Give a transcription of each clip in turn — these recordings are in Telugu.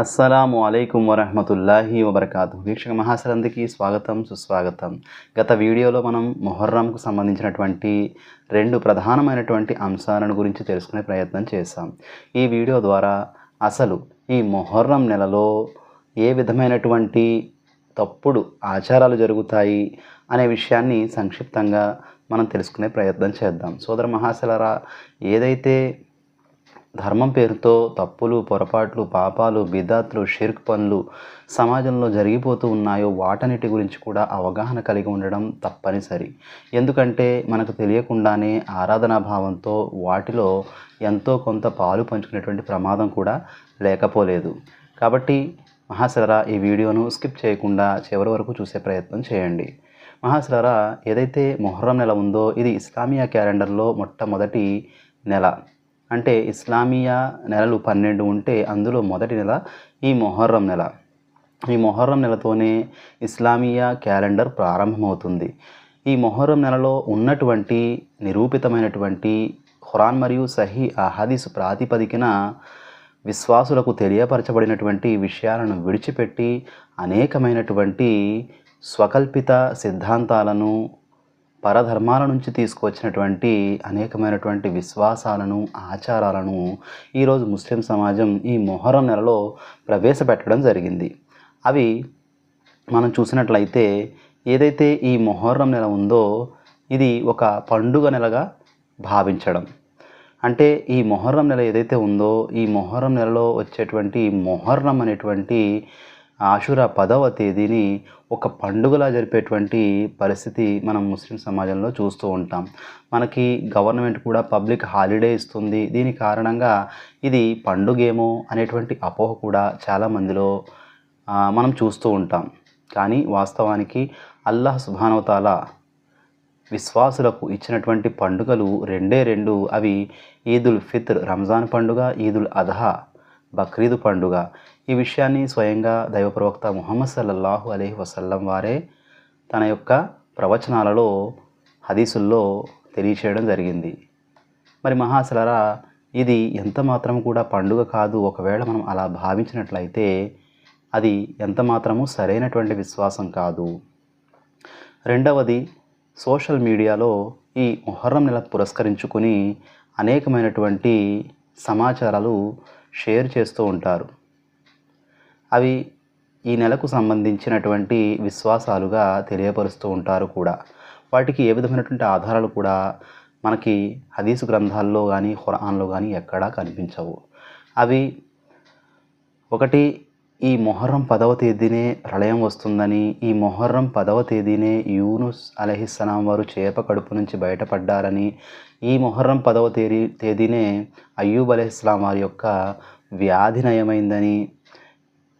అస్సలాము అలైకుం వరహమతుల్లాహి వబర్కాతు. వీక్షక మహాశలందరికీ స్వాగతం, సుస్వాగతం. గత వీడియోలో మనం మొహర్రంకు సంబంధించినటువంటి 2 ప్రధానమైనటువంటి అంశాలను గురించి తెలుసుకునే ప్రయత్నం చేశాం. ఈ వీడియో ద్వారా అసలు ఈ మొహర్రం నెలలో ఏ విధమైనటువంటి తప్పుడు ఆచారాలు జరుగుతాయి అనే విషయాన్ని సంక్షిప్తంగా మనం తెలుసుకునే ప్రయత్నం చేద్దాం. సోదర మహాశలరా, ఏదైతే ధర్మం పేరుతో తప్పులు, పొరపాట్లు, పాపాలు, బిదాత్లు, షిర్క్ పనులు సమాజంలో జరిగిపోతూ ఉన్నాయో వాటన్నిటి గురించి కూడా అవగాహన కలిగి ఉండడం తప్పనిసరి. ఎందుకంటే మనకు తెలియకుండానే ఆరాధనా భావంతో వాటిలో ఎంతో కొంత పాలు పంచుకునేటువంటి ప్రమాదం కూడా లేకపోలేదు. కాబట్టి మహాశలరా, ఈ వీడియోను స్కిప్ చేయకుండా చివరి వరకు చూసే ప్రయత్నం చేయండి. మహాశలరా, ఏదైతే మొహర్రం నెల ఉందో ఇది ఇస్లామియా క్యాలెండర్లో మొట్టమొదటి నెల. అంటే ఇస్లామియా నెలలు 12 ఉంటే అందులో మొదటి నెల ఈ మొహర్రం నెల. ఈ మొహర్రం నెలతోనే ఇస్లామియా క్యాలెండర్ ప్రారంభమవుతుంది. ఈ మొహర్రం నెలలో ఉన్నటువంటి నిరూపితమైనటువంటి ఖురాన్ మరియు సహీ అహదీసు ప్రాతిపదికన విశ్వాసులకు తెలియపరచబడినటువంటి విషయాలను విడిచిపెట్టి అనేకమైనటువంటి స్వకల్పిత సిద్ధాంతాలను, పరధర్మాల నుంచి తీసుకువచ్చినటువంటి అనేకమైనటువంటి విశ్వాసాలను, ఆచారాలను ఈరోజు ముస్లిం సమాజం ఈ మొహర్రం నెలలో ప్రవేశపెట్టడం జరిగింది. అవి మనం చూసినట్లయితే ఏదైతే ఈ మొహర్రం నెల ఉందో ఇది ఒక పండుగ నెలగా భావించడం. అంటే ఈ మొహర్రం నెల ఏదైతే ఉందో ఈ మొహర్రం నెలలో వచ్చేటువంటి మొహర్రం అనేటువంటి ఆషురా 10వ తేదీని ఒక పండుగలా జరిపేటువంటి పరిస్థితి మనం ముస్లిం సమాజంలో చూస్తూ ఉంటాం. మనకి గవర్నమెంట్ కూడా పబ్లిక్ హాలిడే ఇస్తుంది. దీని కారణంగా ఇది పండుగేమో అనేటువంటి అపోహ కూడా చాలామందిలో మనం చూస్తూ ఉంటాం. కానీ వాస్తవానికి అల్లాహ్ సుబ్హానహు వ తఆలా విశ్వాసులకు ఇచ్చినటువంటి పండుగలు 2. అవి ఈదుల్ ఫిత్ర్ రంజాన్ పండుగ, ఈదుల్ అధహా బక్రీదు పండుగ. ఈ విషయాన్ని స్వయంగా దైవ ప్రవక్త ముహమ్మద్ సల్లల్లాహు అలైహి వసల్లం వారే తన యొక్క ప్రవచనాలలో, హదీసుల్లో తెలియచేయడం జరిగింది. మరి మహాశలరా, ఇది ఎంత మాత్రం కూడా పండుగ కాదు. ఒకవేళ మనం అలా భావించినట్లయితే అది ఎంత మాత్రము సరైనటువంటి విశ్వాసం కాదు. రెండవది, సోషల్ మీడియాలో ఈ మొహర్రం నెల పురస్కరించుకొని అనేకమైనటువంటి సమాచారాలు షేర్ చేస్తూ ఉంటారు. అవి ఈ నెలకు సంబంధించినటువంటి విశ్వాసాలుగా తెలియపరుస్తూ ఉంటారు కూడా. వాటికి ఏ విధమైనటువంటి ఆధారాలు కూడా మనకి హదీసు గ్రంథాల్లో కానీ, ఖురాన్లో కానీ ఎక్కడా కనిపించవు. అవి ఒకటి, ఈ మొహర్రం 10వ తేదీనే ప్రళయం వస్తుందని, ఈ మొహర్రం 10వ తేదీనే యూనుస్ అలైహిస్సలాం వారు చేప కడుపు నుంచి బయటపడ్డారని, ఈ మొహర్రం 10వ తేదీనే అయ్యూబ్ అలైహిస్సలాం వారి యొక్క వ్యాధి నయమైందని,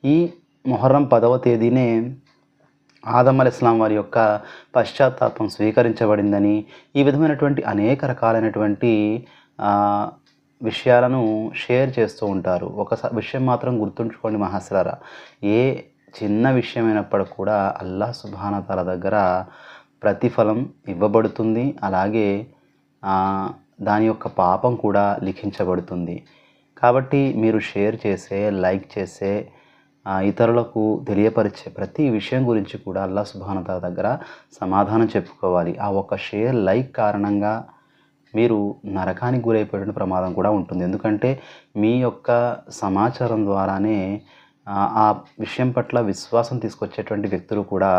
ఈ మొహర్రం 10వ తేదీనే ఆదం అలైహిస్సలాం వారి యొక్క పశ్చాత్తాపం స్వీకరించబడిందని, ఈ విధమైనటువంటి అనేక రకాలైనటువంటి విషయాలను షేర్ చేస్తూ ఉంటారు. ఒక విషయం మాత్రం గుర్తుంచుకోండి మహాశలరా, ఏ చిన్న విషయమైనప్పటికీ కూడా అల్లాహ్ సుబ్హానహు వ తఆలా దగ్గర ప్రతిఫలం ఇవ్వబడుతుంది. అలాగే దాని యొక్క పాపం కూడా లిఖించబడుతుంది. కాబట్టి మీరు షేర్ చేసే, లైక్ చేసే, ఇతరులకు తెలియపరిచే ప్రతి విషయం గురించి కూడా అల్లాహ్ సుబ్హానహు వ తఆలా దగ్గర సమాధానం చెప్పుకోవాలి. ఆ ఒక్క షేర్, లైక్ కారణంగా మీరు నరకానికి గురైపోయే ప్రమాదం కూడా ఉంటుంది. ఎందుకంటే మీ యొక్క సమాచారం ద్వారానే ఆ విషయం పట్ల విశ్వాసం తీసుకొచ్చేటువంటి వ్యక్తులు కూడా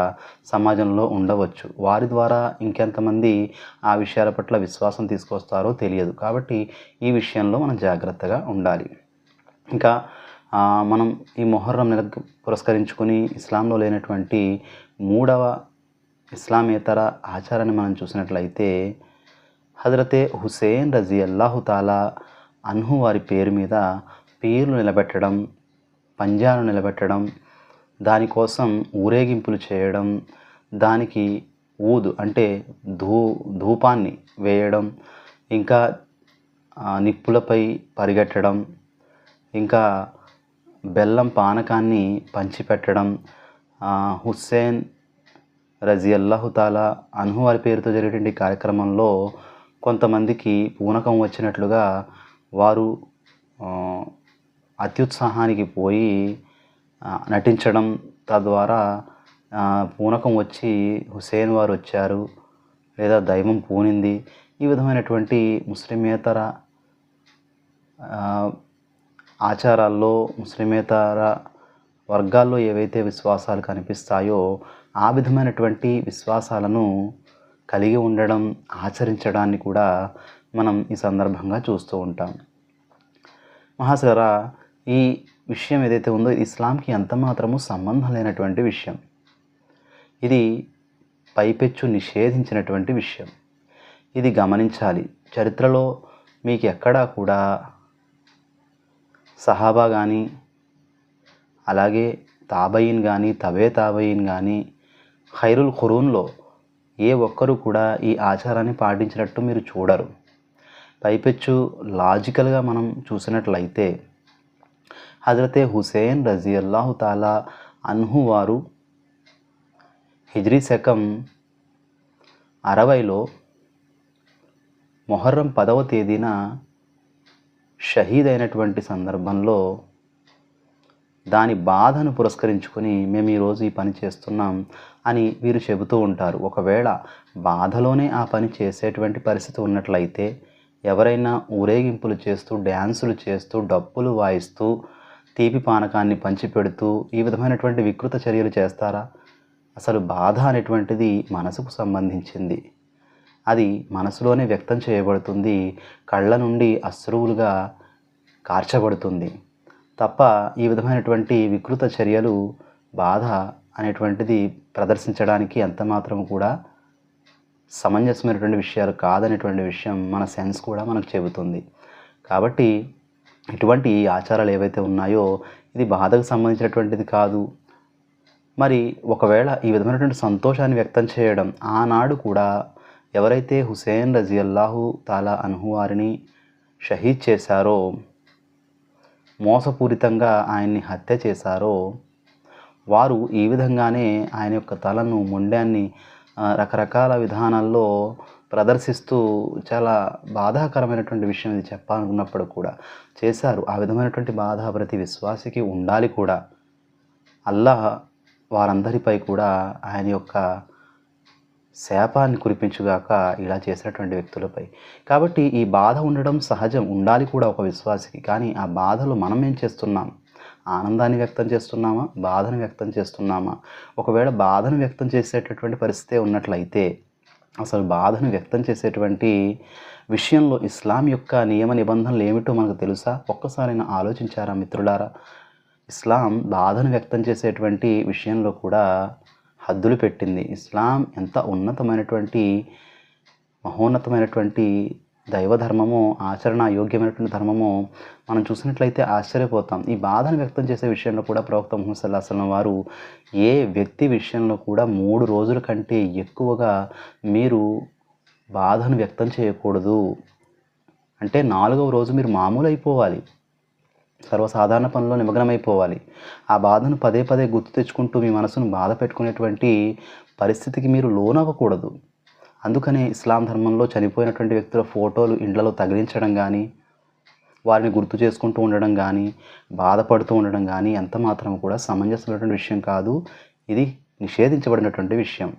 సమాజంలో ఉండవచ్చు. వారి ద్వారా ఇంకెంతమంది ఆ విషయాల పట్ల విశ్వాసం తీసుకొస్తారో తెలియదు. కాబట్టి ఈ విషయంలో మనం జాగ్రత్తగా ఉండాలి. ఇంకా మనం ఈ మొహర్రం నెలకు పురస్కరించుకొని ఇస్లాంలో లేనటువంటి 3వ ఇస్లామేతర ఆచారాన్ని మనం చూసినట్లయితే హజరతే హుసేన్ రజియల్లాహు తాలా అన్హు వారి పేరు మీద పీర్లు నిలబెట్టడం, పంజాలు నిలబెట్టడం, దానికోసం ఊరేగింపులు చేయడం, దానికి ఊదు అంటే ధూపాన్ని వేయడం, ఇంకా నిప్పులపై పరిగెట్టడం, ఇంకా బెల్లం పానకాన్ని పంచిపెట్టడం, హుస్సేన్ రజియల్లాహు తాలా అన్హు వారి పేరుతో జరిగేటువంటి కార్యక్రమంలో కొంతమందికి పూనకం వచ్చినట్లుగా వారు అత్యుత్సాహానికి పోయి నటించడం, తద్వారా పూనకం వచ్చి హుసేన్ వారు వచ్చారు లేదా దైవం పూనింది, ఈ విధమైనటువంటి ముస్లిమేతర ఆచారాల్లో, ముస్లిమేతర వర్గాల్లో ఏవైతే విశ్వాసాలు కనిపిస్తాయో ఆ విధమైనటువంటి విశ్వాసాలను కలిగి ఉండడం, ఆచరించడాన్ని కూడా మనం ఈ సందర్భంగా చూస్తూ ఉంటాం. మహాశరా, ఈ విషయం ఏదైతే ఉందో ఇస్లాంకి ఎంత మాత్రము సంబంధం లేనటువంటి విషయం. ఇది పైపెచ్చు నిషేధించినటువంటి విషయం. ఇది గమనించాలి. చరిత్రలో మీకు ఎక్కడా కూడా సహాబా కానీ, అలాగే తాబయీన్ కానీ, తాబయీన్ కానీ, ఖైరుల్ ఖురూన్లో ఏ ఒక్కరూ కూడా ఈ ఆచారాన్ని పాటించినట్టు మీరు చూడరు. పైపెచ్చు లాజికల్గా మనం చూసినట్లయితే హజరతే హుసేన్ రజియల్లాహు తాలా అన్హు వారు హిజ్రీ శకం 60లో మొహర్రం 10వ తేదీన షహీద్ అయినటువంటి సందర్భంలో దాని బాధను పురస్కరించుకొని మేము ఈరోజు ఈ పని చేస్తున్నాం అని వీరు చెబుతూ ఉంటారు. ఒకవేళ బాధలోనే ఆ పని చేసేటువంటి పరిస్థితి ఉన్నట్లయితే ఎవరైనా ఊరేగింపులు చేస్తూ, డ్యాన్సులు చేస్తూ, డప్పులు వాయిస్తూ, తీపి పానకాన్ని పంచిపెడుతూ ఈ విధమైనటువంటి వికృత చర్యలు చేస్తారా? అసలు బాధ అనేటువంటిది మనసుకు సంబంధించింది. అది మనసులోనే వ్యక్తం చేయబడుతుంది, కళ్ళ నుండి అశ్రువులుగా కార్చబడుతుంది తప్ప ఈ విధమైనటువంటి వికృత చర్యలు, బాధ అనేటువంటిది ప్రదర్శించడానికి ఎంత మాత్రం కూడా సమంజసమైనటువంటి విషయాలు కాదనేటువంటి విషయం మన సెన్స్ కూడా మనకు చెబుతుంది. కాబట్టి ఇటువంటి ఆచారాలు ఏవైతే ఉన్నాయో ఇది బాధకు సంబంధించినటువంటిది కాదు. మరి ఒకవేళ ఈ విధమైనటువంటి సంతోషాన్ని వ్యక్తం చేయడం, ఆనాడు కూడా ఎవరైతే హుసేన్ రజియల్లాహు తాలా అన్హు వారిని షహీద్ చేశారో, మోసపూరితంగా ఆయన్ని హత్య చేశారో, వారు ఈ విధంగానే ఆయన యొక్క తలను, మొండాన్ని రకరకాల విధానాల్లో ప్రదర్శిస్తూ చాలా బాధాకరమైనటువంటి విషయం ఇది చెప్పాలనుకున్నప్పుడు కూడా చేశారు. ఆ విధమైనటువంటి బాధ ప్రతి విశ్వాసికి ఉండాలి కూడా. అల్లాహ్ వారందరిపై కూడా ఆయన యొక్క శాపాన్ని కురిపించుగాక ఇలా చేసినటువంటి వ్యక్తులపై. కాబట్టి ఈ బాధ ఉండడం సహజం, ఉండాలి కూడా ఒక విశ్వాసికి. కానీ ఆ బాధలో మనం ఏం చేస్తున్నాం? ఆనందాన్ని వ్యక్తం చేస్తున్నామా? బాధను వ్యక్తం చేస్తున్నామా? ఒకవేళ బాధను వ్యక్తం చేసేటటువంటి పరిస్థితే ఉన్నట్లయితే అసలు బాధను వ్యక్తం చేసేటువంటి విషయంలో ఇస్లాం యొక్క నియమ నిబంధనలు ఏమిటో మనకు తెలుసా? ఒక్కసారైనా ఆలోచించారా మిత్రులారా? ఇస్లాం బాధను వ్యక్తం చేసేటువంటి విషయంలో కూడా హద్దులు పెట్టింది. ఇస్లాం ఎంత ఉన్నతమైనటువంటి, మహోన్నతమైనటువంటి దైవ ధర్మమో, ఆచరణ యోగ్యమైనటువంటి ధర్మమో మనం చూసినట్లయితే ఆశ్చర్యపోతాం. ఈ బాధను వ్యక్తం చేసే విషయంలో కూడా ప్రవక్త ముహమ్మద్ సల్లల్లాహు అలైహి వసల్లం వారు ఏ వ్యక్తి విషయంలో కూడా 3 రోజుల కంటే ఎక్కువగా మీరు బాధను వ్యక్తం చేయకూడదు. అంటే 4వ రోజు మీరు మామూలు అయిపోవాలి, సర్వసాధారణ పనిలో నిమగ్నమైపోవాలి. ఆ బాధను పదే పదే గుర్తు తెచ్చుకుంటూ మీ మనసును బాధ పెట్టుకునేటువంటి పరిస్థితికి మీరు లోనవ్వకూడదు. అందుకనే ఇస్లాం ధర్మంలో చనిపోయినటువంటి వ్యక్తుల ఫోటోలు ఇండ్లలో తగిలించడం కానీ, వారిని గుర్తు చేసుకుంటూ ఉండడం కానీ, బాధపడుతూ ఉండడం కానీ ఎంత మాత్రం కూడా సమంజసమైనటువంటి విషయం కాదు. ఇది నిషేధించబడినటువంటి విషయం.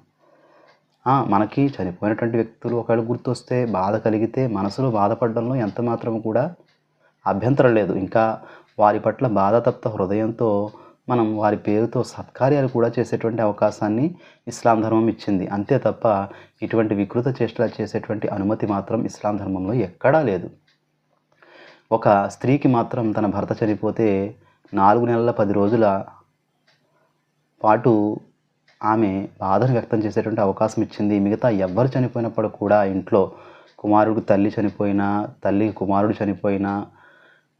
మనకి చనిపోయినటువంటి వ్యక్తులు ఒకవేళ గుర్తొస్తే, బాధ కలిగితే మనసులో బాధపడడంలో ఎంత మాత్రం కూడా అభ్యంతరం లేదు. ఇంకా వారి పట్ల బాధతప్త హృదయంతో మనం వారి పేరుతో సత్కార్యాలు కూడా చేసేటువంటి అవకాశాన్ని ఇస్లాం ధర్మం ఇచ్చింది. అంతే తప్ప ఇటువంటి వికృత చేష్టలు చేసేటువంటి అనుమతి మాత్రం ఇస్లాం ధర్మంలో ఎక్కడా లేదు. ఒక స్త్రీకి మాత్రం తన భర్త చనిపోతే 4 నెలల 10 రోజుల పాటు ఆమె బాధను వ్యక్తం చేసేటువంటి అవకాశం ఇచ్చింది. మిగతా ఎవ్వరు చనిపోయినప్పుడు కూడా ఇంట్లో కుమారుడికి తల్లి చనిపోయినా, తల్లికి కుమారుడు చనిపోయినా,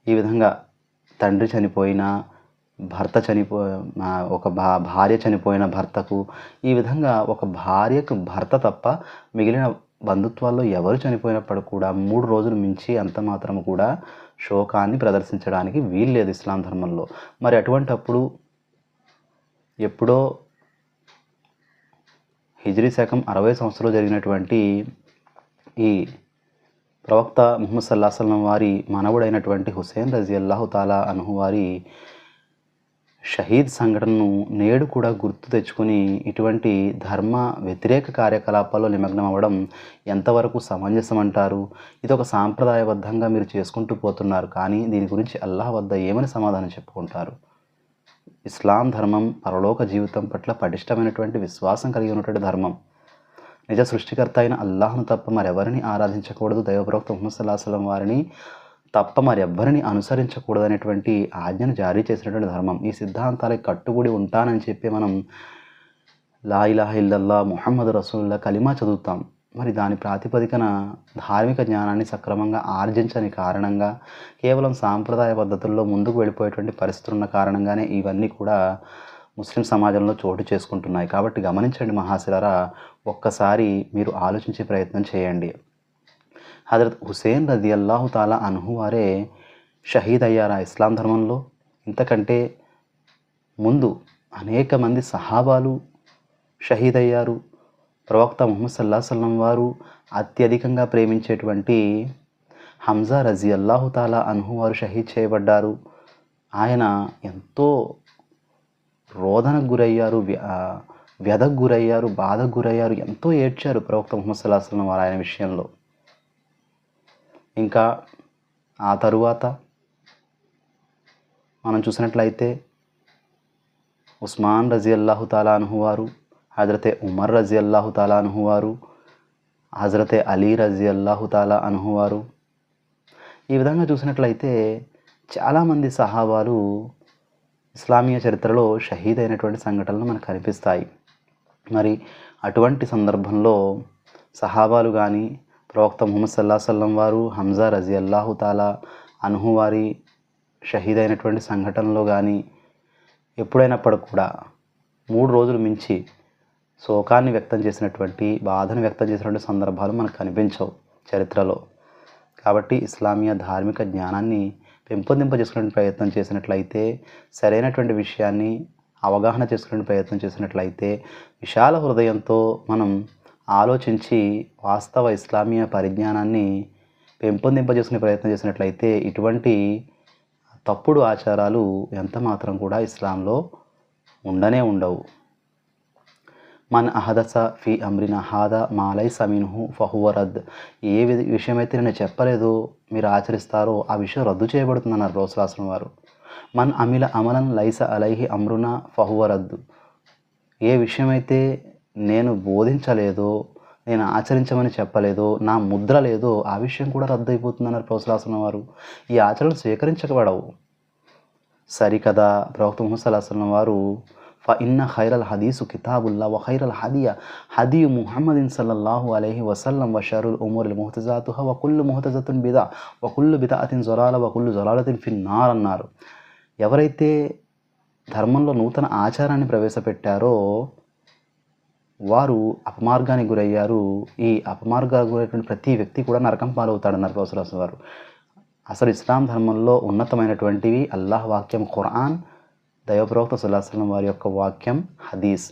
ఈ విధంగా తండ్రి చనిపోయినా, భర్త ఒక భార్య చనిపోయిన భర్తకు, ఈ విధంగా ఒక భార్యకు భర్త తప్ప మిగిలిన బంధుత్వాల్లో ఎవరు చనిపోయినప్పుడు కూడా 3 రోజులు మించి అంత మాత్రం కూడా శోకాన్ని ప్రదర్శించడానికి వీల్లేదు ఇస్లాం ధర్మంలో. మరి అటువంటప్పుడు ఎప్పుడో హిజ్రీ శకం 60 సంవత్సరంలో జరిగినటువంటి ఈ ప్రవక్త ముహమ్మద్ సల్లల్లాహు అలైహి వసల్లం వారి మనవుడైనటువంటి హుసేన్ రజియల్లాహు తాలా అన్హు వారి షహీద్ సంఘటనను నేడు కూడా గుర్తు తెచ్చుకొని ఇటువంటి ధర్మ వ్యతిరేక కార్యకలాపాల్లో నిమగ్నం అవ్వడం ఎంతవరకు సమంజసం అంటారు? ఇది ఒక సాంప్రదాయబద్ధంగా మీరు చేసుకుంటూ పోతున్నారు, కానీ దీని గురించి అల్లాహ్ వద్ద ఏమని సమాధానం చెప్పుకుంటారు? ఇస్లాం ధర్మం పరలోక జీవితం పట్ల పటిష్టమైనటువంటి విశ్వాసం కలిగి ఉన్నటువంటి ధర్మం. నిజ సృష్టికర్త అయిన అల్లాహ్ను తప్ప మరెవరిని ఆరాధించకూడదు, దైవప్రవక్త ముహమ్మద్ సల్లల్లాహు అలైహి వసల్లం వారిని తప్ప మరెవ్వరిని అనుసరించకూడదనేటువంటి ఆజ్ఞను జారీ చేసినటువంటి ధర్మం. ఈ సిద్ధాంతాలకు కట్టుబడి ఉంటానని చెప్పి మనం లా ఇలాహ ఇల్లల్లా ముహమ్మద్ రసూలుల్లాహ్ కలిమా చదువుతాం. మరి దాని ప్రాతిపదికన ధార్మిక జ్ఞానాన్ని సక్రమంగా ఆర్జించని కారణంగా, కేవలం సాంప్రదాయ పద్ధతుల్లో ముందుకు వెళ్ళిపోయేటువంటి పరిస్థితులు ఉన్న కారణంగానే ఇవన్నీ కూడా ముస్లిం సమాజంలో చోటు చేసుకుంటున్నాయి. కాబట్టి గమనించండి మహాశిలారా, ఒక్కసారి మీరు ఆలోచించే ప్రయత్నం చేయండి. హజరత్ హుసేన్ రజియల్లాహు తాలా అన్హు వారే షహీద్ అయ్యారా ఇస్లాం ధర్మంలో? ఇంతకంటే ముందు అనేక మంది సహాబాలు షహీద్ అయ్యారు. ప్రవక్త ముహమ్మద్ సల్లల్లాహు అలైహి వసల్లం వారు అత్యధికంగా ప్రేమించేటువంటి హంజా రజియల్లాహు తాలా అన్హు వారు షహీద్ చేయబడ్డారు. ఆయన ఎంతో రోదనకు గురయ్యారు, వ్యధకు గురయ్యారు, బాధకు గురయ్యారు, ఎంతో ఏడ్చారు ప్రవక్త ముహమ్మద్ సల్లల్లాహు అలైహి వసల్లం వారు ఆయన విషయంలో. ఇంకా ఆ తరువాత మనం చూసినట్లయితే ఉస్మాన్ రజియల్లాహు తాలా అన్హు వారు, హజరతే ఉమర్ రజియల్లాహు తాలా అన్హు వారు, హజరతే అలీ రజియల్లాహు తాలా అన్హు వారు. ఈ విధంగా చూసినట్లయితే చాలామంది సహాబాలు ఇస్లామీయ చరిత్రలో షహీద్ అయినటువంటి సంఘటనలు మనకు కనిపిస్తాయి. మరి అటువంటి సందర్భంలో సహాబాలు కానీ, ప్రవక్త ముహమ్మద్ సల్లల్లాహు అలైహి వసల్లం వారు హంజా రజియల్లాహు తాలా అన్హు వారి షహీద్ అయినటువంటి సంఘటనలో కానీ ఎప్పుడైనప్పటికి కూడా 3 రోజులు మించి శోకాన్ని వ్యక్తం చేసినటువంటి, బాధను వ్యక్తం చేసినటువంటి సందర్భాలు మనకు కనిపించవు చరిత్రలో. కాబట్టి ఇస్లామీయ ధార్మిక జ్ఞానాన్ని పెంపొందింపజేసుకునే ప్రయత్నం చేసినట్లయితే, సరైనటువంటి విషయాన్ని అవగాహన చేసుకునే ప్రయత్నం చేసినట్లయితే, విశాల హృదయంతో మనం ఆలోచించి వాస్తవ ఇస్లామీయ పరిజ్ఞానాన్ని పెంపొందింపజేసుకునే ప్రయత్నం చేసినట్లయితే ఇటువంటి తప్పుడు ఆచారాలు ఎంత మాత్రం కూడా ఇస్లాంలో ఉండనే ఉండవు. మన్ అహదస ఫీ అమ్రినా హాదా మా లైస మిన్హు ఫహువ రద్. ఏ విషయమైతే నేను చెప్పలేదో మీరు ఆచరిస్తారో ఆ విషయం రద్దు చేయబడుతుందన్నారు రసూలుల్లాహి సల్లల్లాహు అలైహి వసల్లం వారు. మన్ అమిల అమలన్ లైస అలైహి అమ్రునా ఫహువ రద్దు. ఏ విషయమైతే నేను బోధించలేదో, నేను ఆచరించమని చెప్పలేదో, నా ముద్ర లేదో ఆ విషయం కూడా రద్దు అయిపోతుందన్నారు రసూలుల్లాహి సల్లల్లాహు అలైహి వసల్లం వారు. ఈ ఆచరణలు స్వీకరించబడవు. సరికదా ప్రవక్త ముహమ్మద్ సల్లల్లాహు అలైహి వసల్లం వారు ఫఇన్న ఖైరల్ హదీసు కితాబుల్లా వ ఖైరల్ హదియు ముహమ్మదిన్ సల్లల్లాహు అలైహి వసల్లం వ షర్రుల్ ఉమూరిల్ ముహ్తజాతుహా వ కుల్లు ముహ్తజతున్ బిదా వ కుల్లు బిదాఅతిన్ జలాల వ కుల్లు జలాలతిన్ ఫిన్నార్ అన్నారు. ఎవరైతే ధర్మంలో నూతన ఆచారాన్ని ప్రవేశపెట్టారో వారు అపమార్గానికి గురయ్యారు. ఈ అపమార్గానికి గురైనటువంటి ప్రతి వ్యక్తి కూడా నరకం పాలవుతాడన్నారు రసూలుల్లాహి సల్లల్లాహు అలైహి వసల్లం వారు. అసలు ఇస్లాం ధర్మంలో ఉన్నతమైనటువంటివి అల్లాహ్ వాక్యం ఖురాన్, దైవప్రవక్త సల్లల్లాహు అలైహి వసల్లం వారి యొక్క వాక్యం హదీస్.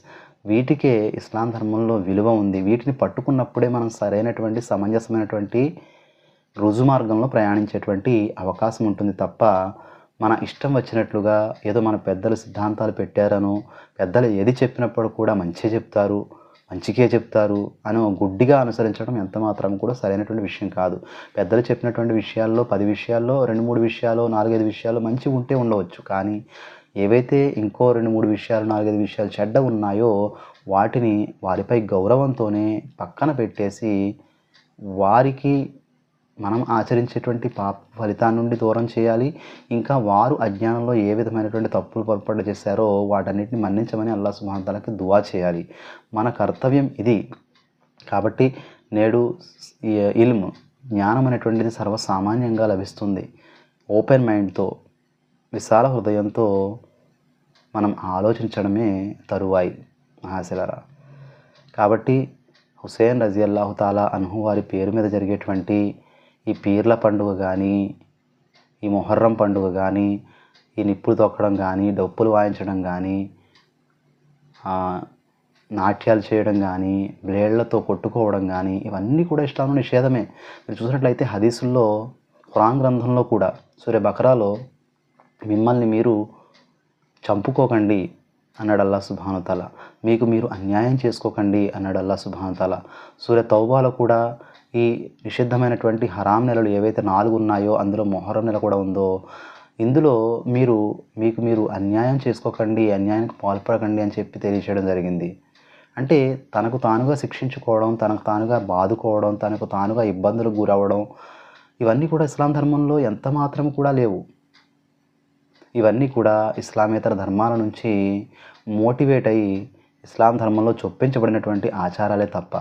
వీటికే ఇస్లాం ధర్మంలో విలువ ఉంది. వీటిని పట్టుకున్నప్పుడే మనం సరైనటువంటి సమంజసమైనటువంటి రుజుమార్గంలో ప్రయాణించేటువంటి అవకాశం ఉంటుంది తప్ప మన ఇష్టం వచ్చినట్లుగా ఏదో మన పెద్దలు సిద్ధాంతాలు పెట్టారనో, పెద్దలు ఏది చెప్పినప్పుడు కూడా మంచి చెప్తారు, మంచికే చెప్తారు అని గుడ్డిగా అనుసరించడం ఎంత మాత్రం కూడా సరైనటువంటి విషయం కాదు. పెద్దలు చెప్పినటువంటి విషయాల్లో 10 విషయాల్లో 2-3 విషయాలు, 4-5 విషయాలు మంచి ఉంటే ఉండవచ్చు. కానీ ఏవైతే ఇంకో 2-3 విషయాలు, 4-5 విషయాలు చెడ్డ ఉన్నాయో వాటిని వారిపై గౌరవంతోనే పక్కన పెట్టేసి వారికి మనం ఆచరించేటువంటి పాప ఫలితాన్ని నుండి దూరం చేయాలి. ఇంకా వారు అజ్ఞానంలో ఏ విధమైనటువంటి తప్పులు పొరపాటు చేశారో వాటన్నిటిని మన్నించమని అల్లాహ్ సుబ్హానహు వ తఆలాకి దువా చేయాలి. మన కర్తవ్యం ఇది. కాబట్టి నేడు ఇల్మ్, జ్ఞానం అనేటువంటిది సర్వసామాన్యంగా లభిస్తుంది. ఓపెన్ మైండ్తో, విశాల హృదయంతో మనం ఆలోచించడమే తరువాయి మహాశిలారా. కాబట్టి హుసేన్ రజియల్లాహు తాలా అన్హు వారి పేరు మీద జరిగేటువంటి ఈ పీర్ల పండుగ కానీ, ఈ మొహర్రం పండుగ కానీ, ఈ నిప్పులు తొక్కడం కానీ, డప్పులు వాయించడం కానీ, నాట్యాలు చేయడం కానీ, బ్లేడ్లతో కొట్టుకోవడం కానీ, ఇవన్నీ కూడా ఇస్లాంలో నిషేధమే. మీరు చూసినట్లయితే హదీసుల్లో, ఖురాన్ గ్రంథంలో కూడా సూర బకరాలో మిమ్మల్ని మీరు చంపుకోకండి అన్నాడు అల్లాహ్ సుబ్హానహు వ తఆలా. మీకు మీరు అన్యాయం చేసుకోకండి అన్నాడు అల్లాహ్ సుబ్హానహు వ తఆలా. సూర తౌబాలో కూడా ఈ నిషిద్ధమైనటువంటి హరాం నెలలు ఏవైతే 4 ఉన్నాయో అందులో మొహర్రం నెల కూడా ఉందో, ఇందులో మీకు మీరు అన్యాయం చేసుకోకండి, అన్యాయానికి పాల్పడకండి అని చెప్పి తెలియచేయడం జరిగింది. అంటే తనకు తానుగా శిక్షించుకోవడం, తనకు తానుగా బాదుకోవడం, తనకు తానుగా ఇబ్బందులకు గురవ్వడం, ఇవన్నీ కూడా ఇస్లాం ధర్మంలో ఎంత మాత్రం కూడా లేవు. ఇవన్నీ కూడా ఇస్లామేతర ధర్మాల నుంచి మోటివేట్ అయ్యి ఇస్లాం ధర్మంలో చొప్పించబడినటువంటి ఆచారాలే తప్ప.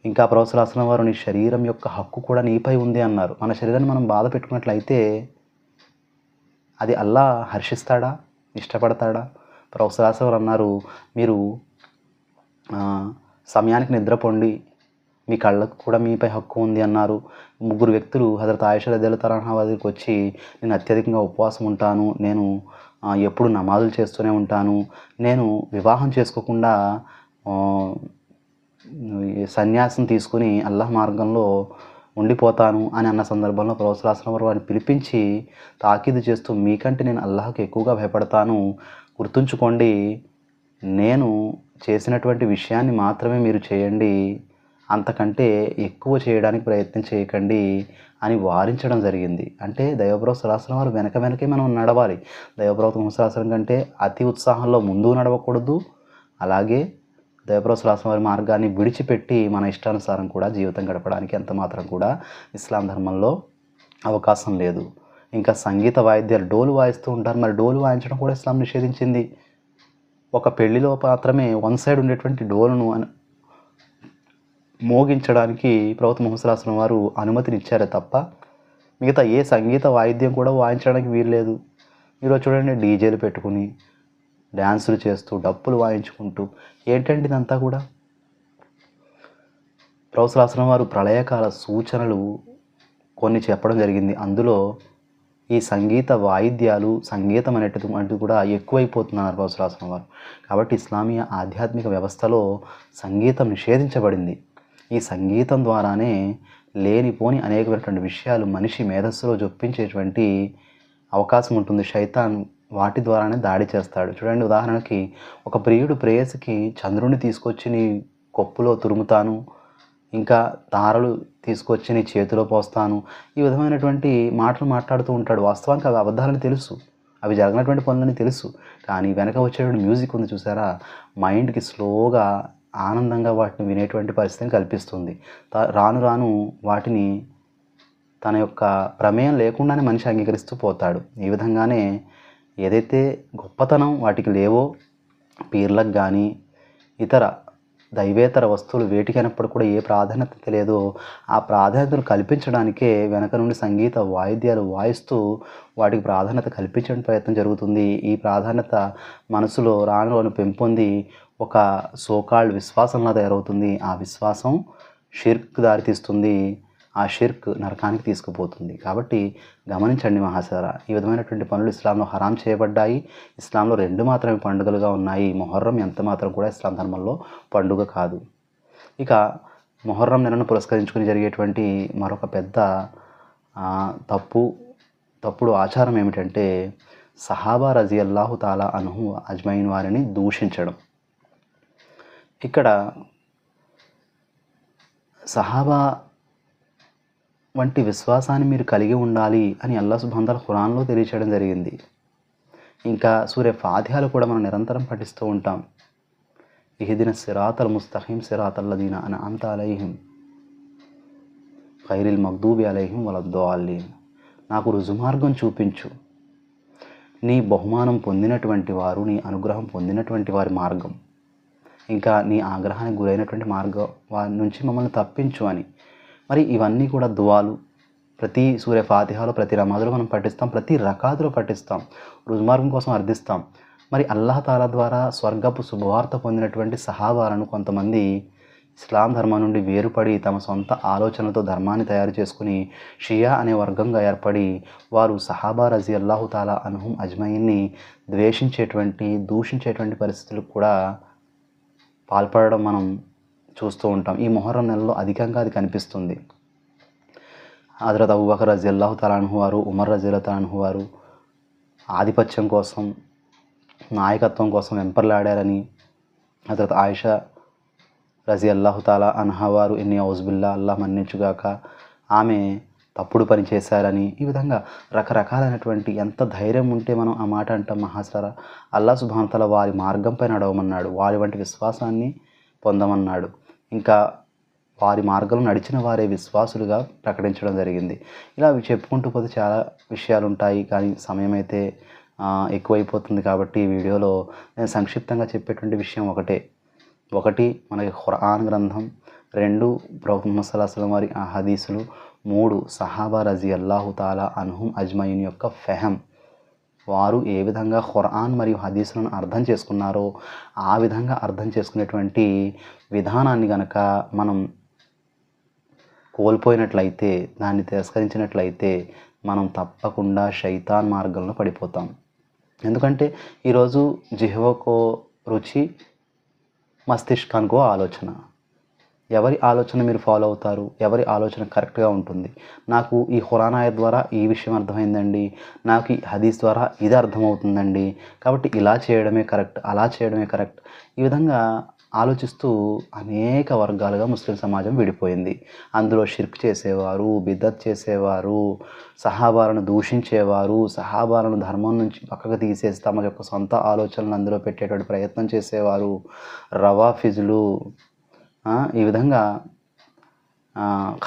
ఇంకా ప్రవక్త సల్లల్లాహు అలైహి వసల్లం వారు నీ శరీరం యొక్క హక్కు కూడా నీపై ఉంది అన్నారు. మన శరీరాన్ని మనం బాధ పెట్టుకున్నట్లయితే అది అల్లాహ్ హర్షిస్తాడా, ఇష్టపడతాడా? ప్రవక్త సల్లల్లాహు అలైహి వసల్లం అన్నారు, మీరు సమయానికి నిద్రపోండి, మీ కళ్ళకు కూడా మీపై హక్కు ఉంది అన్నారు. 3 వ్యక్తులు హజరత్ ఆయిషా రదియల్లాహు తఆలా అన్హా దగ్గరికి వచ్చి, నేను అత్యధికంగా ఉపవాసం ఉంటాను, నేను ఎప్పుడు నమాజులు చేస్తూనే ఉంటాను, నేను వివాహం చేసుకోకుండా సన్యాసం తీసుకుని అల్లాహ్ మార్గంలో ఉండిపోతాను అని అన్న సందర్భంలో ప్రవక్త సల్లల్లాహు అలైహి వసల్లం వారిని పిలిపించి తాకీదు చేస్తూ, మీకంటే నేను అల్లాహ్కి ఎక్కువగా భయపడతాను, గుర్తుంచుకోండి, నేను చేసినటువంటి విషయాన్ని మాత్రమే మీరు చేయండి, అంతకంటే ఎక్కువ చేయడానికి ప్రయత్నం చేయకండి అని వారించడం జరిగింది. అంటే దైవప్రవక్త సల్లల్లాహు అలైహి వసల్లం వారు వెనకే మనం నడవాలి. దైవప్రవక్త ముహమ్మద్ సల్లల్లాహు అలైహి వసల్లం కంటే అతి ఉత్సాహంలో ముందు నడవకూడదు, అలాగే దైవప్రవక్త సల్లల్లాహు అలైహి వసల్లం వారి మార్గాన్ని విడిచిపెట్టి మన ఇష్టానుసారం కూడా జీవితం గడపడానికి ఎంత మాత్రం కూడా ఇస్లాం ధర్మంలో అవకాశం లేదు. ఇంకా సంగీత వాయిద్యాలు, డోలు వాయిస్తూ ఉంటారు. మరి డోలు వాయించడం కూడా ఇస్లాం నిషేధించింది. ఒక పెళ్లిలో మాత్రమే వన్ సైడ్ ఉండేటువంటి డోలును మోగించడానికి ప్రవక్త ముహమ్మద్ సల్లల్లాహు అలైహి వసల్లం వారు అనుమతినిచ్చారే తప్ప మిగతా ఏ సంగీత వాయిద్యం కూడా వాయించడానికి వీల్లేదు. ఈరోజు చూడండి, డీజేలు పెట్టుకుని డ్యాన్సులు చేస్తూ, డప్పులు వాయించుకుంటూ, ఏంటంటే ఇదంతా కూడా. ప్రవక్త సల్లల్లాహు అలైహి వసల్లం వారు ప్రళయకాల సూచనలు కొన్ని చెప్పడం జరిగింది. అందులో ఈ సంగీత వాయిద్యాలు, సంగీతం అనేటువంటిది కూడా ఎక్కువైపోతున్నారు ప్రవక్త సల్లల్లాహు అలైహి వసల్లం వారు. కాబట్టి ఇస్లామీయ ఆధ్యాత్మిక వ్యవస్థలో సంగీతం నిషేధించబడింది. ఈ సంగీతం ద్వారానే లేనిపోని అనేకమైనటువంటి విషయాలు మనిషి మేధస్సులో జొప్పించేటువంటి అవకాశం ఉంటుంది. శైతాన్ వాటి ద్వారానే దాడి చేస్తాడు. చూడండి, ఉదాహరణకి ఒక ప్రియుడు ప్రేయసికి చంద్రుడిని తీసుకొచ్చి నీ కొప్పులో తురుముతాను, ఇంకా తారలు తీసుకొచ్చి నీ చేతిలో పోస్తాను, ఈ విధమైనటువంటి మాటలు మాట్లాడుతూ ఉంటాడు. వాస్తవానికి అవి అబద్ధాలని తెలుసు, అవి జరగనటువంటి పనులని తెలుసు. కానీ వెనక వచ్చేటువంటి మ్యూజిక్ ఉంది చూసారా, మైండ్కి స్లోగా ఆనందంగా వాటిని వినేటువంటి పరిస్థితిని కల్పిస్తుంది. రాను రాను వాటిని తన యొక్క ప్రమేయం లేకుండానే మనిషి అంగీకరిస్తూ పోతాడు. ఈ విధంగానే ఏదైతే గొప్పతనం వాటికి లేవో, పీర్లకు కానీ ఇతర దైవేతర వస్తువులు వేటికైనప్పుడు కూడా ఏ ప్రాధాన్యత లేదో ఆ ప్రాధాన్యతను కల్పించడానికే వెనక నుండి సంగీత వాయిద్యాలు వాయిస్తూ వాటికి ప్రాధాన్యత కల్పించడానికి ప్రయత్నం జరుగుతుంది. ఈ ప్రాధాన్యత మనసులో రాను రాను పెంపొంది ఒక సోకాల్డ్ విశ్వాసంలా తయారవుతుంది. ఆ విశ్వాసం షిర్క్ దారితీస్తుంది, ఆ షిర్క్ నరకానికి తీసుకుపోతుంది. కాబట్టి గమనించండి మహాశరా, ఈ విధమైనటువంటి పనులు ఇస్లాంలో హరాం చేయబడ్డాయి. ఇస్లాంలో 2 మాత్రమే పండుగలుగా ఉన్నాయి. మొహర్రం ఎంత మాత్రం కూడా ఇస్లాం ధర్మంలో పండుగ కాదు. ఇక మొహర్రం నెలను పురస్కరించుకుని జరిగేటువంటి మరొక పెద్ద తప్పుడు ఆచారం ఏమిటంటే సహాబా రజియల్లాహు తాలా అన్హు అజ్మైన్ వారిని దూషించడం. ఇక్కడ సహాబా వంటి విశ్వాసాన్ని మీరు కలిగి ఉండాలి అని అల్లాహ్ సుబ్హానహు వ తఆలా ఖురాన్లో తెలియచేయడం జరిగింది. ఇంకా సూర ఫాతిహాలో కూడా మనం నిరంతరం పఠిస్తూ ఉంటాం. ఇహ్దిన సిరాతల్ ముస్తఖీం సిరాతల్లదీన అన్అమ్త అలైహిం ఖైరిల్ మగ్దూబి అలైహిం వలద్దాలిన్. నాకు రుజుమార్గం చూపించు, నీ బహుమానం పొందినటువంటి వారు, నీ అనుగ్రహం పొందినటువంటి వారి మార్గం, ఇంకా నీ ఆగ్రహానికి గురైనటువంటి మార్గం వారి నుంచి మమ్మల్ని తప్పించు అని. మరి ఇవన్నీ కూడా దువాలు ప్రతి సూర్య ఫాతిహాలో, ప్రతి నమాజులో మనం పఠిస్తాం, ప్రతి రకాతులో పఠిస్తాం, రుజుమార్గం కోసం అర్థిస్తాం. మరి అల్లాహ్ తాలా ద్వారా స్వర్గపు శుభవార్త పొందినటువంటి సహాబాలను కొంతమంది ఇస్లాం ధర్మం నుండి వేరుపడి తమ సొంత ఆలోచనలతో ధర్మాన్ని తయారు చేసుకుని షియా అనే వర్గంగా ఏర్పడి వారు సహాబా రజియల్లాహు తాలా అన్హుం అజ్మైన్ని దూషించేటువంటి పరిస్థితులు కూడా పాల్పడడం మనం చూస్తూ ఉంటాం. ఈ మొహర్రం నెలలో అధికంగా అది కనిపిస్తుంది. హజరత్ అబూబకర్ రజియల్లాహు తఆలా అన్హు వారు, ఉమర్ రజియల్లాహు తఆలా అన్హు వారు, ఆధిపత్యం కోసం, నాయకత్వం కోసం వెంపర్లాడారని హజరత్ ఆయిషా రజియల్లాహు తాలా అన్హా వారు ఎన్ని ఔజుబిల్లా అల్లాహ్ మన్నించుగాక ఆమె తప్పుడు పని చేశారని, ఈ విధంగా రకరకాలైనటువంటి ఎంత ధైర్యం ఉంటే మనం ఆ మాట అంటాం మహాసరా. అల్లాహ్ సుబ్హానహు వ తఆలా వారి మార్గంపై నడవమన్నాడు, వారి వంటి విశ్వాసాన్ని పొందమన్నాడు. ఇంకా వారి మార్గంలో నడిచిన వారే విశ్వాసులుగా ప్రకటించడం జరిగింది. ఇలా అవి చెప్పుకుంటూ పోతే చాలా విషయాలు ఉంటాయి, కానీ సమయం అయితే ఎక్కువైపోతుంది. కాబట్టి ఈ వీడియోలో నేను సంక్షిప్తంగా చెప్పేటువంటి విషయం ఒకటి మనకి ఖురాన్ గ్రంథం, 2 ప్రవక్త ముహమ్మద్ సల్లల్లాహు అలైహి వసల్లం వారి ఆ హదీసులు, 3 సహాబా రజియల్లాహు తాలా అన్హుం అజ్మయిన్ యొక్క ఫెహం, వారు ఏ విధంగా ఖురాన్ మరియు హదీసులను అర్థం చేసుకున్నారో ఆ విధంగా అర్థం చేసుకునేటువంటి విధానాన్ని గనక మనం కోల్పోయినట్లయితే, దాన్ని తిరస్కరించినట్లయితే మనం తప్పకుండా శైతాన్ మార్గంలో పడిపోతాం. ఎందుకంటే ఈరోజు జిహ్వకో రుచి, మస్తిష్కానికో ఆలోచన. ఎవరి ఆలోచన మీరు ఫాలో అవుతారు? ఎవరి ఆలోచన కరెక్ట్గా ఉంటుంది? నాకు ఈ ఖురాన్ ఆయత్ ద్వారా ఈ విషయం అర్థమైందండి, నాకు ఈ హదీస్ ద్వారా ఇది అర్థమవుతుందండి, కాబట్టి ఇలా చేయడమే కరెక్ట్, అలా చేయడమే కరెక్ట్. ఈ విధంగా ఆలోచిస్తూ అనేక వర్గాలుగా ముస్లిం సమాజం విడిపోయింది. అందులో షిర్క్ చేసేవారు, బిదత్ చేసేవారు, సహాబాలను దూషించేవారు, సహాబాలను ధర్మం నుంచి పక్కకు తీసేసి తమ యొక్క సొంత ఆలోచనలు అందులో పెట్టేటువంటి ప్రయత్నం చేసేవారు, రవాఫిజులు, ఈ విధంగా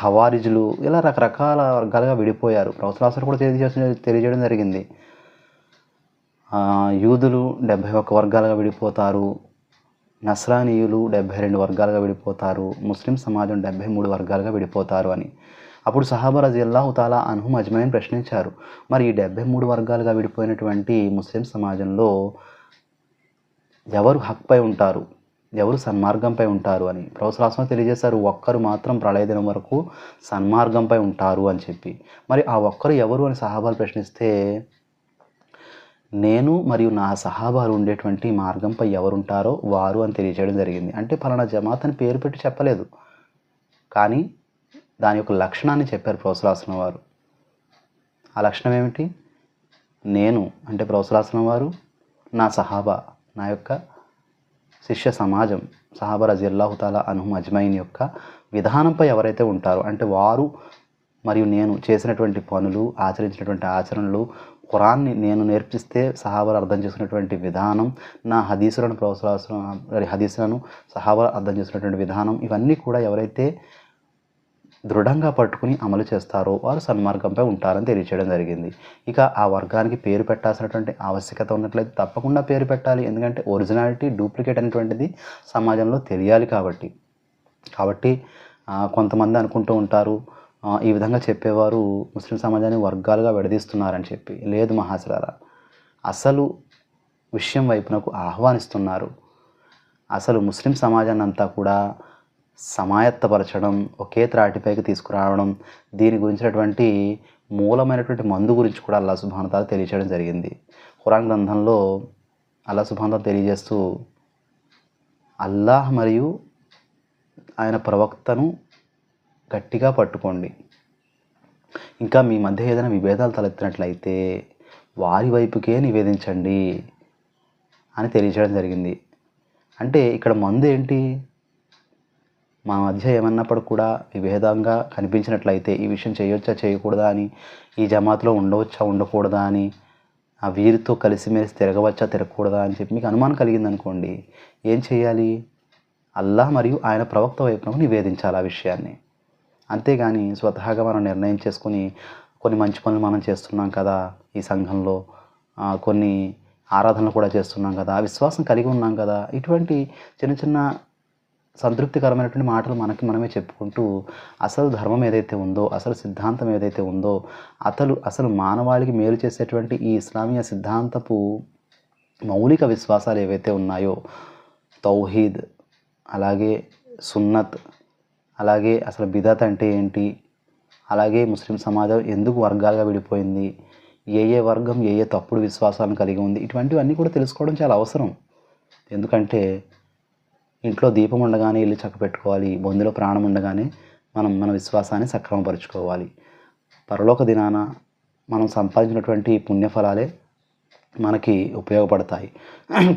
ఖవారిజులు, ఇలా రకరకాల వర్గాలుగా విడిపోయారు. ప్రవక్త కూడా తెలియజేయడం జరిగింది. యూదులు 71 వర్గాలుగా విడిపోతారు, నస్రానీయులు 72 వర్గాలుగా విడిపోతారు, ముస్లిం సమాజం 73 వర్గాలుగా విడిపోతారు అని. అప్పుడు సహాబా రజియల్లాహు తాలా అన్హుం అజ్మయిన్ ప్రశ్నించారు, మరి ఈ 73 వర్గాలుగా విడిపోయినటువంటి ముస్లిం సమాజంలో ఎవరు హక్పై ఉంటారు, ఎవరు సన్మార్గంపై ఉంటారు అని. ప్రవక్త తెలియజేశారు, ఒక్కరు మాత్రం ప్రళయ దినం వరకు సన్మార్గంపై ఉంటారు అని చెప్పి. మరి ఆ ఒక్కరు ఎవరు అని సహాబాలు ప్రశ్నిస్తే, నేను మరియు నా సహాబాలు ఉండేటువంటి మార్గంపై ఎవరుంటారో వారు అని తెలియజేయడం జరిగింది. అంటే పలానా జమాత్ అని పేరు పెట్టి చెప్పలేదు, కానీ దాని యొక్క లక్షణాన్ని చెప్పారు ప్రవక్త వారు. ఆ లక్షణం ఏమిటి? నేను అంటే ప్రవక్త వారు, నా సహాబా, నా యొక్క శిష్య సమాజం, సహాబా రజియల్లాహు తాలా అన్హుం అజ్మయిన్ యొక్క విధానంపై ఎవరైతే ఉంటారో, అంటే వారు మరియు నేను చేసినటువంటి పనులు, ఆచరించినటువంటి ఆచరణలు, ఖురాన్ని నేను నేర్పిస్తే సహాబాలు అర్థం చేసుకున్నటువంటి విధానం, నా హదీసులను హదీసులను సహాబాలు అర్థం చేసుకున్నటువంటి విధానం, ఇవన్నీ కూడా ఎవరైతే దృఢంగా పట్టుకుని అమలు చేస్తారో వారు సన్మార్గంపై ఉంటారని తెలియచేయడం జరిగింది. ఇక ఆ వర్గానికి పేరు పెట్టాల్సినటువంటి ఆవశ్యకత ఉన్నట్లయితే తప్పకుండా పేరు పెట్టాలి. ఎందుకంటే ఒరిజినాలిటీ, డూప్లికేట్ అనేటువంటిది సమాజంలో తెలియాలి. కాబట్టి కొంతమంది అనుకుంటూ ఉంటారు, ఈ విధంగా చెప్పేవారు ముస్లిం సమాజాన్ని వర్గాలుగా విడదీస్తున్నారని చెప్పి. లేదు మహాశరారా, అసలు విషయం వైపునకు ఆహ్వానిస్తున్నారు. అసలు ముస్లిం సమాజాన్ని అంతా కూడా సమాయత్తపరచడం, ఒకే త్రాటిపైకి తీసుకురావడం, దీని గురించినటువంటి మూలమైనటువంటి మందు గురించి కూడా అల్లాహ్ సుబ్హానహు వ తఆలా తెలియజేయడం జరిగింది. ఖురాన్ గ్రంథంలో అల్లాహ్ సుబ్హానహు వ తఆలా తెలియజేస్తూ, అల్లాహ్ మరియు ఆయన ప్రవక్తను గట్టిగా పట్టుకోండి, ఇంకా మీ మధ్య ఏదైనా విభేదాలు తలెత్తినట్లయితే వారి వైపుకే నివేదించండి అని తెలియజేయడం జరిగింది. అంటే ఇక్కడ మందు ఏంటి? మా మధ్య ఏమన్నప్పుడు కూడా విభేదంగా కనిపించినట్లయితే, ఈ విషయం చేయొచ్చా చేయకూడదా అని, ఈ జమాత్లో ఉండవచ్చా ఉండకూడదా అని, ఆ వీరితో కలిసిమెలిసి తిరగవచ్చా తిరగకూడదా అని చెప్పి మీకు అనుమానం కలిగిందనుకోండి, ఏం చేయాలి? అల్లాహ్ మరియు ఆయన ప్రవక్త వైపునకు నివేదించాలి ఆ విషయాన్ని. అంతేగాని స్వతహాగా మనం నిర్ణయం చేసుకుని కొన్ని మంచి పనులు మనం చేస్తున్నాం కదా ఈ సంఘంలో, కొన్ని ఆరాధనలు కూడా చేస్తున్నాం కదా, విశ్వాసం కలిగి ఉన్నాం కదా, ఇటువంటి చిన్న చిన్న సంతృప్తికరమైనటువంటి మాటలు మనకి మనమే చెప్పుకుంటూ అసలు ధర్మం ఏదైతే ఉందో, అసలు సిద్ధాంతం ఏదైతే ఉందో, అసలు మానవాళికి మేలు చేసేటువంటి ఈ ఇస్లామీయ సిద్ధాంతపు మౌలిక విశ్వాసాలు ఏవైతే ఉన్నాయో, తౌహీద్, అలాగే సున్నత్, అలాగే అసలు బిదత్ అంటే ఏంటి, అలాగే ముస్లిం సమాజం ఎందుకు వర్గాలుగా విడిపోయింది, ఏ వర్గం ఏ తప్పుడు విశ్వాసాలను కలిగి ఉంది, ఇటువంటివన్నీ కూడా తెలుసుకోవడం చాలా అవసరం. ఎందుకంటే ఇంట్లో దీపం ఉండగానే ఇల్లు చక్కబెట్టుకోవాలి, బొందులో ప్రాణం ఉండగానే మనం మన విశ్వాసాన్ని సక్రమపరుచుకోవాలి. పరలోక దినాన మనం సంపాదించినటువంటి పుణ్యఫలాలే మనకి ఉపయోగపడతాయి.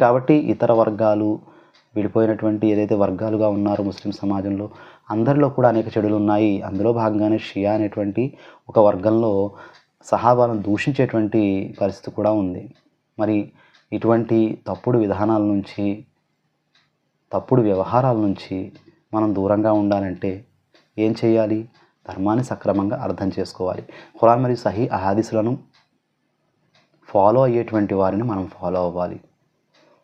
కాబట్టి ఇతర వర్గాలు విడిపోయినటువంటి ఏదైతే వర్గాలుగా ఉన్నారో ముస్లిం సమాజంలో అందరిలో కూడా అనేక చెడులు ఉన్నాయి. అందులో భాగంగానే షియా అనేటువంటి ఒక వర్గంలో సహాబాలను దూషించేటువంటి పరిస్థితి కూడా ఉంది. మరి ఇటువంటి తప్పుడు విధానాల నుంచి, తప్పుడు వ్యవహారాల నుంచి మనం దూరంగా ఉండాలంటే ఏం చేయాలి? ధర్మాన్ని సక్రమంగా అర్థం చేసుకోవాలి. ఖురాన్ మరియు సహీ అహాదీసులను ఫాలో అయ్యేటువంటి వారిని మనం ఫాలో అవ్వాలి.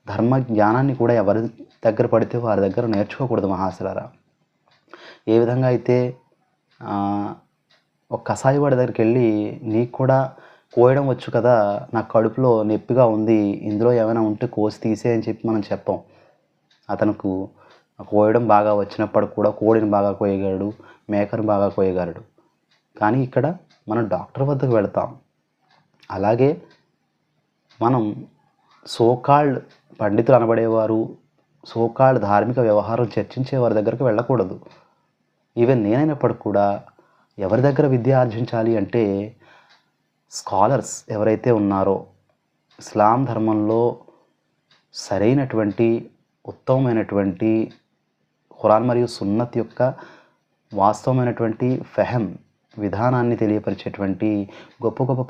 ధర్మ జ్ఞానాన్ని కూడా ఎవరి దగ్గర పడితే వారి దగ్గర నేర్చుకోకూడదు మహాశిలారా. ఏ విధంగా అయితే ఒక కసాయి వాడి దగ్గరికి వెళ్ళి నీకు కూడా కోయడం వచ్చు కదా, నాకు కడుపులో నొప్పిగా ఉంది, ఇందులో ఏమైనా ఉంటే కోసి తీసే అని చెప్పి మనం చెప్పం. అతనుకు కోయడం బాగా వచ్చినప్పుడు కూడా కోడిని బాగా కోయగలడు, మేకను బాగా కోయగలడు. కానీ ఇక్కడ మనం డాక్టర్ వద్దకు వెళతాం. అలాగే మనం సోకాల్డ్ పండితులు అనబడేవారు, సోకాల్డ్ ధార్మిక వ్యవహారం చర్చించే వారి దగ్గరకు వెళ్ళకూడదు. ఈవెన్ నేనైనప్పటికి కూడా ఎవరి దగ్గర విద్య ఆర్జించాలి అంటే స్కాలర్స్ ఎవరైతే ఉన్నారో, ఇస్లాం ధర్మంలో సరైనటువంటి ఉత్తమమైనటువంటి ఖురాన్ మరియు సున్నత్ యొక్క వాస్తవమైనటువంటి ఫెహం విధానాన్ని తెలియపరిచేటువంటి గొప్ప గొప్ప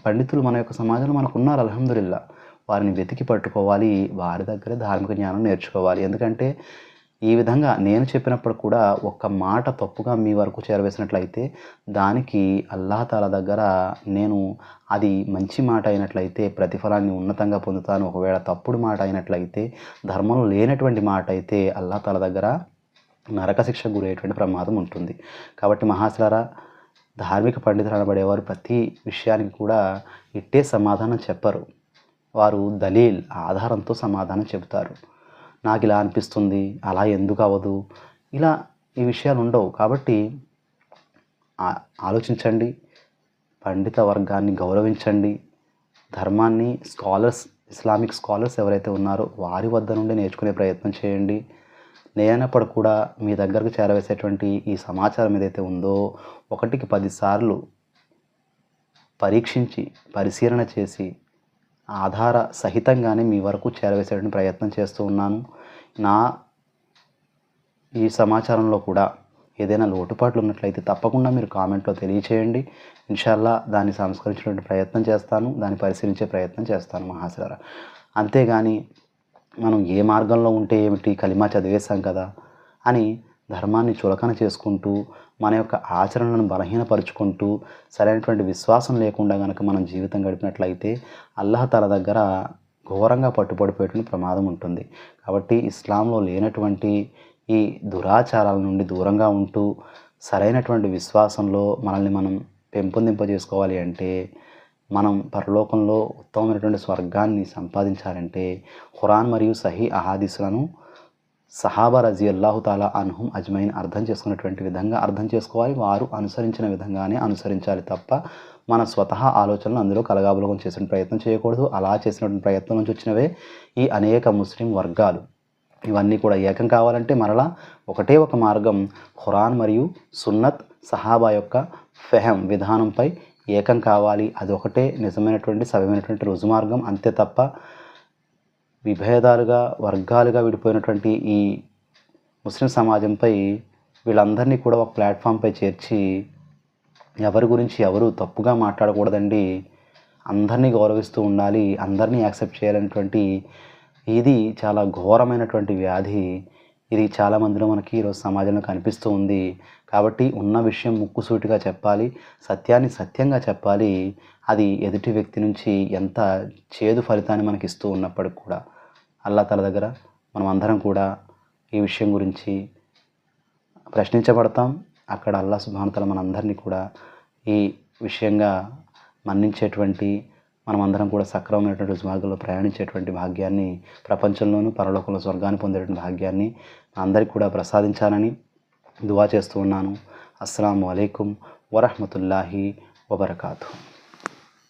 పండితులు మన యొక్క సమాజంలో మనకు ఉన్నారు. అల్హమ్దులిల్లా. వారిని వెతికి పట్టుకోవాలి, వారి దగ్గరే ధార్మిక జ్ఞానం నేర్చుకోవాలి. ఎందుకంటే ఈ విధంగా నేను చెప్పినప్పుడు కూడా ఒక్క మాట తప్పుగా మీ వరకు చేరవేసినట్లయితే దానికి అల్లాహ్ తాలా దగ్గర నేను అది మంచి మాట అయినట్లయితే ప్రతిఫలాన్ని ఉన్నతంగా పొందుతాను. ఒకవేళ తప్పుడు మాట అయినట్లయితే, ధర్మంలో లేనటువంటి మాట అయితే అల్లాహ్ తాలా దగ్గర నరక శిక్షకు గురయ్యేటువంటి ప్రమాదం ఉంటుంది. కాబట్టి మహాశిలారా, ధార్మిక పండితులు అనబడేవారు ప్రతి విషయానికి కూడా ఇట్టే సమాధానం చెప్పరు. వారు దలీల్ ఆధారంతో సమాధానం చెబుతారు. నాకు ఇలా అనిపిస్తుంది, అలా ఎందుకు అవ్వదు, ఇలా ఈ విషయాలు ఉండవు. కాబట్టి ఆలోచించండి, పండిత వర్గాన్ని గౌరవించండి, ధర్మాన్ని స్కాలర్స్, ఇస్లామిక్ స్కాలర్స్ ఎవరైతే ఉన్నారో వారి వద్ద నుండి నేర్చుకునే ప్రయత్నం చేయండి. నేనప్పుడు కూడా మీ దగ్గరకు చేరవేసేటువంటి ఈ సమాచారం ఏదైతే ఉందో 1కి 10 సార్లు పరీక్షించి పరిశీలన చేసి ఆధార సహితంగానే మీ వరకు చేరవేసేటువంటి ప్రయత్నం చేస్తూ ఉన్నాను. నా ఈ సమాచారంలో కూడా ఏదైనా లోటుపాట్లు ఉన్నట్లయితే తప్పకుండా మీరు కామెంట్లో తెలియచేయండి. ఇన్షాల్లా దాన్ని సంస్కరించేటువంటి ప్రయత్నం చేస్తాను, దాన్ని పరిశీలించే ప్రయత్నం చేస్తాను మహాశిలారా. అంతేగాని మనం ఏ మార్గంలో ఉంటే ఏమిటి, కలిమా చదివేశాం కదా అని ధర్మాన్ని చులకన చేసుకుంటూ మన యొక్క ఆచరణలను బలహీనపరుచుకుంటూ సరైనటువంటి విశ్వాసం లేకుండా కనుక మనం జీవితం గడిపినట్లయితే అల్లాహ్ తాలా దగ్గర ఘోరంగా పట్టుబడిపోయేటువంటి ప్రమాదం ఉంటుంది. కాబట్టి ఇస్లాంలో లేనటువంటి ఈ దురాచారాల నుండి దూరంగా ఉంటూ సరైనటువంటి విశ్వాసంలో మనల్ని మనం పెంపొందింపజేసుకోవాలి అంటే, మనం పరలోకంలో ఉత్తమమైనటువంటి స్వర్గాన్ని సంపాదించాలంటే ఖురాన్ మరియు సహీ అహాదీసులను సహాబా రజియల్లాహు తాలా అన్హుం అజ్మైన్ అర్థం చేసుకున్నటువంటి విధంగా అర్థం చేసుకోవాలి. వారు అనుసరించిన విధంగానే అనుసరించాలి తప్ప మన స్వతహా ఆలోచనలు అందులో కలగాబులగం చేసిన ప్రయత్నం చేయకూడదు. అలా చేసినటువంటి ప్రయత్నం నుంచి వచ్చినవే ఈ అనేక ముస్లిం వర్గాలు. ఇవన్నీ కూడా ఏకం కావాలంటే మరలా ఒకటే ఒక మార్గం, ఖురాన్ మరియు సున్నత్ సహాబా యొక్క ఫెహం విధానంపై ఏకం కావాలి. అది ఒకటే నిజమైనటువంటి సవ్యమైనటువంటి రుజుమార్గం. అంతే తప్ప విభేదాలుగా వర్గాలుగా విడిపోయినటువంటి ఈ ముస్లిం సమాజంపై వీళ్ళందరినీ కూడా ఒక ప్లాట్ఫామ్పై చేర్చి ఎవరి గురించి ఎవరు తప్పుగా మాట్లాడకూడదండి. అందరినీ గౌరవిస్తూ ఉండాలి, అందరినీ యాక్సెప్ట్ చేయాలనేటువంటి ఇది చాలా ఘోరమైనటువంటి వ్యాధి. ఇది చాలామందిలో మనకి ఈరోజు సమాజంలో కనిపిస్తూ ఉంది. కాబట్టి ఉన్న విషయం ముక్కుసూటిగా చెప్పాలి, సత్యాన్ని సత్యంగా చెప్పాలి. అది ఎదుటి వ్యక్తి నుంచి ఎంత చేదు ఫలితాన్ని మనకి ఇస్తూ ఉన్నప్పటికి కూడా అల్లాహ్ తాలా దగ్గర మనం అందరం కూడా ఈ విషయం గురించి ప్రశ్నించబడతాం. అక్కడ అల్లాహ్ సుబ్హానహు తాలా మనందరినీ కూడా ఈ విషయంగా మన్నించేటువంటి, మనమందరం కూడా సక్రమమైనటువంటి రుజుమార్గంలో ప్రయాణించేటువంటి భాగ్యాన్ని, ప్రపంచంలోనూ పరలోకంలో స్వర్గాన్ని పొందేటువంటి భాగ్యాన్ని అందరికీ కూడా ప్రసాదించాలని దువా చేస్తూ ఉన్నాను. అస్సలాము అలైకుం వరహ్మతుల్లాహి వబరకాతుహు.